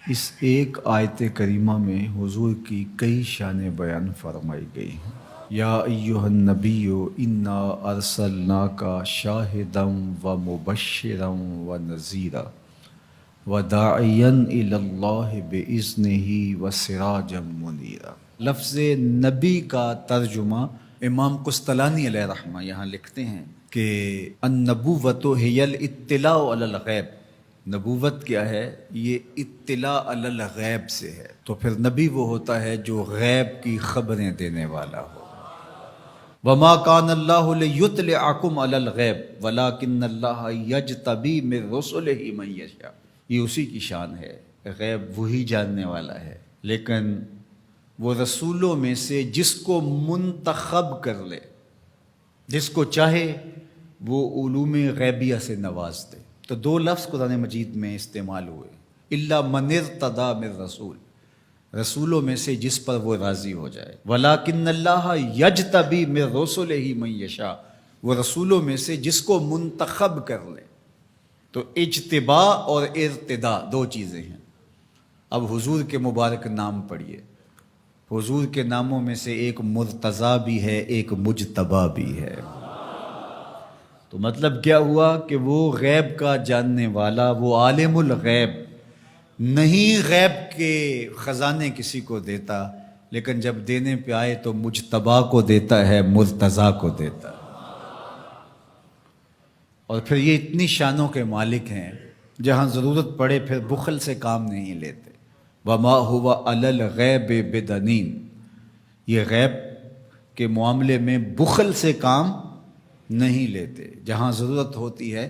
اس ایک آیت کریمہ میں حضور کی کئی شانیں بیان فرمائی گئی ہیں۔ یا ایہا النبی انا ارسلناک شاہدا و مبشرا و نذیرا وداعیا الی اللہ باذنہ و سراجا منیرا۔ لفظ نبی کا ترجمہ امام قسطلانی علیہ رحمہ یہاں لکھتے ہیں کہ النبوۃ ہی الاطلاع علی الغیب۔ نبوت کیا ہے؟ یہ اطلاع علی الغیب سے ہے، تو پھر نبی وہ ہوتا ہے جو غیب کی خبریں دینے والا ہو۔ وما کان اللہ لیطلعکم علی الغیب ولکن اللہ یجتبی من رسلہ من یشاء۔ یہ اسی کی شان ہے، غیب وہی جاننے والا ہے، لیکن وہ رسولوں میں سے جس کو منتخب کر لے، جس کو چاہے وہ علوم غیبیہ سے نواز دے۔ تو دو لفظ قرآن مجید میں استعمال ہوئے، الا من ارتضی من رسول، رسولوں میں سے جس پر وہ راضی ہو جائے، ولیکن اللہ یجتبی من رسلہ من یشاء، وہ رسولوں میں سے جس کو منتخب کر لے۔ تو اجتباء اور ارتداء دو چیزیں ہیں۔ اب حضور کے مبارک نام پڑھیے، حضور کے ناموں میں سے ایک مرتضیٰ بھی ہے، ایک مجتبیٰ بھی ہے۔ تو مطلب کیا ہوا کہ وہ غیب کا جاننے والا، وہ عالم الغیب نہیں، غیب کے خزانے کسی کو دیتا، لیکن جب دینے پہ آئے تو مجتبیٰ کو دیتا ہے، مرتضیٰ کو دیتا ہے۔ اور پھر یہ اتنی شانوں کے مالک ہیں، جہاں ضرورت پڑے پھر بخل سے کام نہیں لیتے۔ وما هو علی الغیب بدنین، یہ غیب کے معاملے میں بخل سے کام نہیں لیتے، جہاں ضرورت ہوتی ہے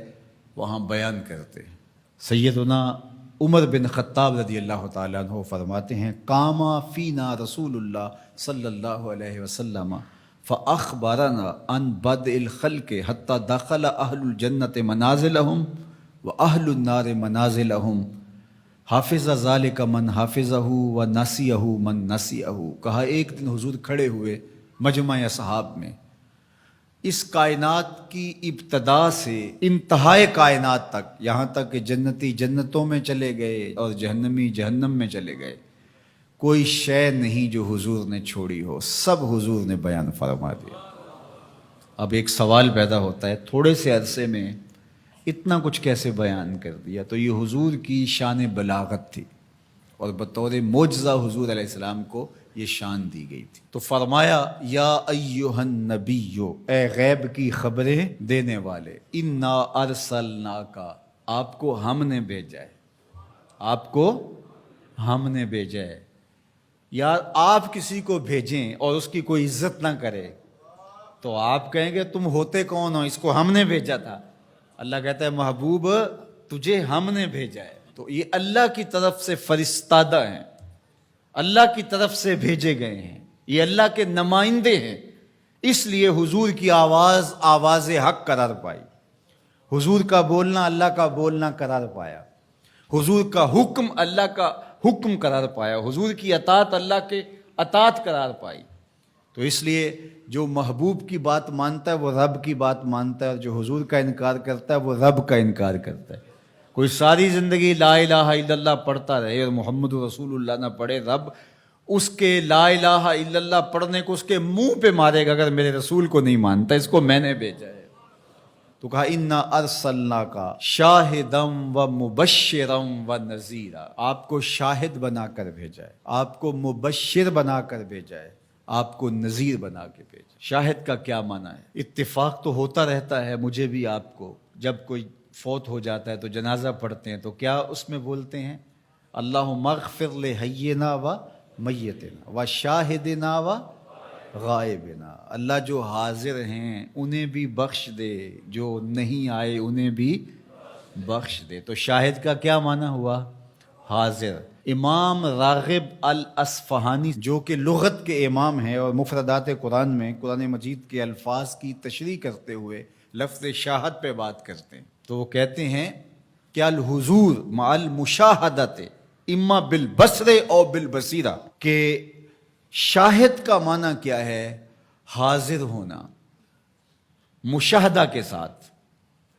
وہاں بیان کرتے ہیں۔ سیدنا عمر بن خطاب رضی اللہ تعالیٰ عنہ فرماتے ہیں، قام فینا رسول اللہ صلی اللہ علیہ وسلم فاخبرنا عن بدء الخلق حتی دخل اہل الجنت منازلہم واہل النار منازلہم، حافظ ذالک من حافظہ و نسیہ من نسیہ۔ کہا ایک دن حضور کھڑے ہوئے مجمع اصحاب میں، اس کائنات کی ابتدا سے انتہائے کائنات تک، یہاں تک کہ جنتی جنتوں میں چلے گئے اور جہنمی جہنم میں چلے گئے، کوئی شے نہیں جو حضور نے چھوڑی ہو، سب حضور نے بیان فرما دیا۔ اب ایک سوال پیدا ہوتا ہے، تھوڑے سے عرصے میں اتنا کچھ کیسے بیان کر دیا؟ تو یہ حضور کی شان بلاغت تھی، اور بطور معجزہ حضور علیہ السلام کو یہ شان دی گئی تھی۔ تو فرمایا، یا ایہا النبی، اے غیب کی خبریں دینے والے، انا ارسلناک، آپ کو ہم نے بھیجا ہے، آپ کو ہم نے بھیجا ہے۔ یار آپ کسی کو بھیجیں اور اس کی کوئی عزت نہ کرے تو آپ کہیں گے تم ہوتے کون ہو، اس کو ہم نے بھیجا تھا۔ اللہ کہتا ہے محبوب تجھے ہم نے بھیجا ہے۔ تو یہ اللہ کی طرف سے فرستادہ ہیں، اللہ کی طرف سے بھیجے گئے ہیں، یہ اللہ کے نمائندے ہیں، اس لیے حضور کی آواز آواز حق قرار پائی، حضور کا بولنا اللہ کا بولنا قرار پایا، حضور کا حکم اللہ کا حکم قرار پایا، حضور کی اطاعت اللہ کے اطاعت قرار پائی۔ تو اس لیے جو محبوب کی بات مانتا ہے وہ رب کی بات مانتا ہے، اور جو حضور کا انکار کرتا ہے وہ رب کا انکار کرتا ہے۔ کوئی ساری زندگی لا الہ الا اللہ پڑھتا رہے اور محمد رسول اللہ نہ پڑھے، رب اس کے لا الہ الا اللہ پڑھنے کو اس کے منہ پہ مارے گا اگر میرے رسول کو نہیں مانتا، اس کو میں نے بھیجا ہے۔ تو کہا انا ارسلناک شاہدا و مبشرا و نذیرا، آپ کو شاہد بنا کر بھیجا ہے، آپ کو مبشر بنا کر بھیجا ہے، آپ کو نذیر بنا کے بھیجا۔ شاہد کا کیا معنی ہے؟ اتفاق تو ہوتا رہتا ہے مجھے بھی آپ کو، جب کوئی فوت ہو جاتا ہے تو جنازہ پڑھتے ہیں تو کیا اس میں بولتے ہیں اللہم اغفر لحینا و میتنا و شاہدنا و غائبنا، اللہ جو حاضر ہیں انہیں بھی بخش دے، جو نہیں آئے انہیں بھی بخش دے۔ تو شاہد کا کیا معنی ہوا؟ حاضر۔ امام راغب الاصفہانی جو کہ لغت کے امام ہیں اور مفردات قرآن میں قرآن مجید کے الفاظ کی تشریح کرتے ہوئے لفظ شاہد پہ بات کرتے ہیں، تو وہ کہتے ہیں کہ الحضور مع المشاہدت اما بالبصر او بالبصیرہ، کہ شاہد کا معنی کیا ہے؟ حاضر ہونا مشاہدہ کے ساتھ،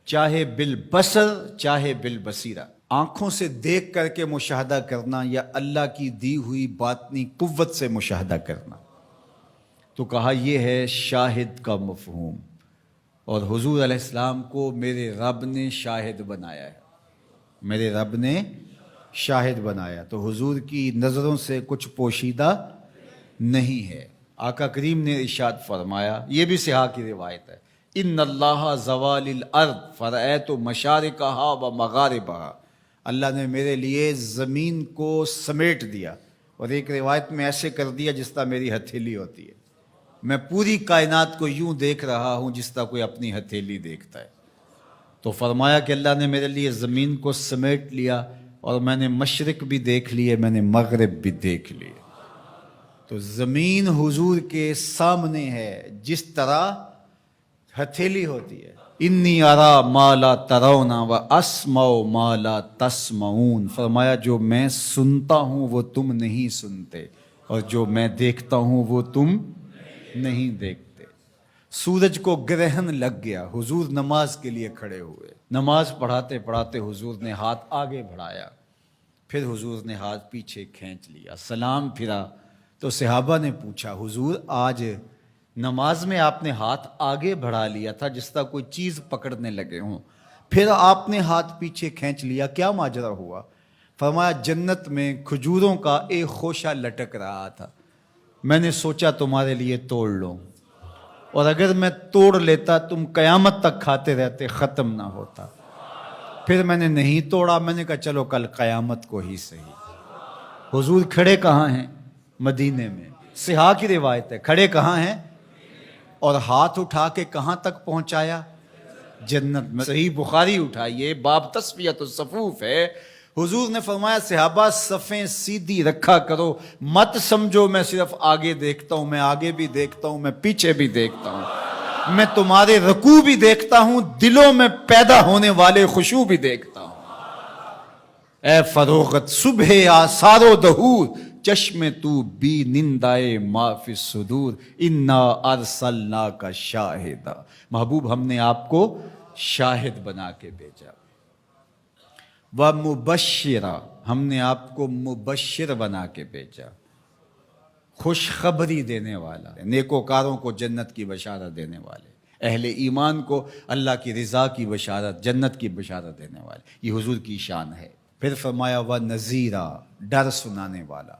چاہے بالبصر چاہے بالبصیرہ۔ آنکھوں سے دیکھ کر کے مشاہدہ کرنا یا اللہ کی دی ہوئی باطنی قوت سے مشاہدہ کرنا؟ تو کہا یہ ہے شاہد کا مفہوم، اور حضور علیہ السلام کو میرے رب نے شاہد بنایا ہے، میرے رب نے شاہد بنایا، تو حضور کی نظروں سے کچھ پوشیدہ نہیں ہے۔ آقا کریم نے ارشاد فرمایا، یہ بھی صحاح کی روایت ہے، ان اللہ زوال الارض فرأیت مشارقہا و مغاربہا، اللہ نے میرے لیے زمین کو سمیٹ دیا، اور ایک روایت میں ایسے کر دیا جس طرح میری ہتھیلی ہوتی ہے، میں پوری کائنات کو یوں دیکھ رہا ہوں جس طرح کوئی اپنی ہتھیلی دیکھتا ہے۔ تو فرمایا کہ اللہ نے میرے لیے زمین کو سمیٹ لیا، اور میں نے مشرق بھی دیکھ لیے، میں نے مغرب بھی دیکھ لیے۔ تو زمین حضور کے سامنے ہے جس طرح ہتھیلی ہوتی ہے۔ انی ارا ما لا ترون و اسمع ما لا تسمعون، فرمایا جو میں سنتا ہوں وہ تم نہیں سنتے، اور جو میں دیکھتا ہوں وہ تم نہیں دیکھتے۔ سورج کو گرہن لگ گیا، حضور نماز کے لیے کھڑے ہوئے، نماز پڑھاتے پڑھاتے حضور نے ہاتھ آگے بڑھایا، پھر حضور نے ہاتھ پیچھے کھینچ لیا، سلام پھرا تو صحابہ نے پوچھا حضور آج نماز میں آپ نے ہاتھ آگے بڑھا لیا تھا جس طرح کوئی چیز پکڑنے لگے ہوں، پھر آپ نے ہاتھ پیچھے کھینچ لیا، کیا ماجرا ہوا؟ فرمایا جنت میں کھجوروں کا ایک خوشہ لٹک رہا تھا، میں نے سوچا تمہارے لیے توڑ لوں، اور اگر میں توڑ لیتا تم قیامت تک کھاتے رہتے، ختم نہ ہوتا، پھر میں نے نہیں توڑا، میں نے کہا چلو کل قیامت کو ہی صحیح۔ حضور کھڑے کہاں ہیں؟ مدینے میں، صحاح کی روایت ہے، کھڑے کہاں ہیں؟ اور ہاتھ اٹھا کے کہاں تک پہنچایا؟ جنت میں۔ صحیح بخاری اٹھائیے، باب تصفیۃ الصفوف ہے، حضور نے فرمایا صحابہ صفیں سیدھی رکھا کرو، مت سمجھو میں صرف آگے دیکھتا ہوں، میں آگے بھی دیکھتا ہوں، میں پیچھے بھی دیکھتا ہوں، میں تمہارے رکوع بھی دیکھتا ہوں، دلوں میں پیدا ہونے والے خشوع بھی دیکھتا ہوں۔ اے فروغت صبح آثار و دہور، چشم تو بی نندائے ما فی الصدور، انا ارسلناک شاہدا، محبوب ہم نے آپ کو شاہد بنا کے بھیجا، ومبشرا، ہم نے آپ کو مبشر بنا کے بھیجا، خوشخبری دینے والا، نیکوکاروں کو جنت کی بشارت دینے والے، اہل ایمان کو اللہ کی رضا کی بشارت، جنت کی بشارت دینے والے، یہ حضور کی شان ہے۔ پھر فرمایا وَنَذِيرًا، ڈر سنانے والا،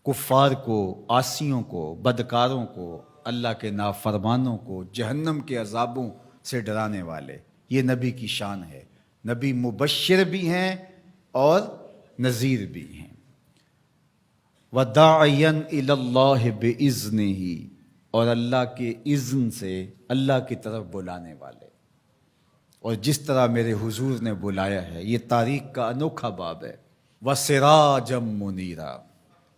کفار کو، عاصیوں کو، بدکاروں کو، اللہ کے نافرمانوں کو جہنم کے عذابوں سے ڈرانے والے، یہ نبی کی شان ہے۔ نبی مبشر بھی ہیں اور نذیر بھی ہیں۔ وَدَاعِيًا إِلَى اللَّهِ بِإِذْنِهِ، اور اللہ کے اذن سے اللہ کی طرف بلانے والے، اور جس طرح میرے حضور نے بلایا ہے، یہ تاریخ کا انوکھا باب ہے۔ وَسِرَاجًا مُنِيرًا،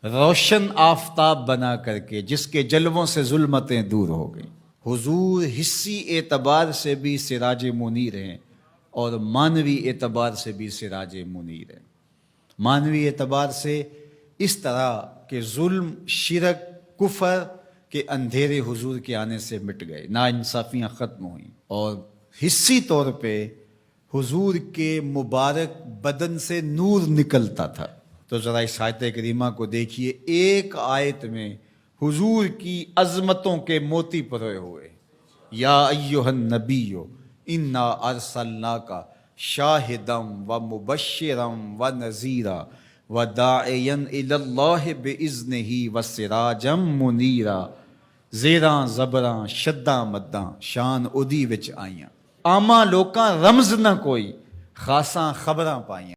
روشن آفتاب بنا کر کے جس کے جلووں سے ظلمتیں دور ہو گئیں۔ حضور حصی اعتبار سے بھی سراج منیر ہیں، اور معنوی اعتبار سے بھی سراج منیر ہیں۔ معنوی اعتبار سے اس طرح کہ ظلم، شرک، کفر کے اندھیرے حضور کے آنے سے مٹ گئے، ناانصافیاں ختم ہوئیں، اور حصی طور پہ حضور کے مبارک بدن سے نور نکلتا تھا۔ تو ذرا اس آیت کریمہ کو دیکھیے، ایک آیت میں حضور کی عظمتوں کے موتی پروئے ہوئے۔ یا ایھا النبی انا ارسلناک شاہدا ومبشرا ونذیرا وداعیا الی اللہ باذنہ وسراجا منیرا، زیراں زبراں شداں مداں شان اودی وچ آئیاں، عاماں لوکاں رمز نہ کوئی، خاصاں خبراں پائیاں۔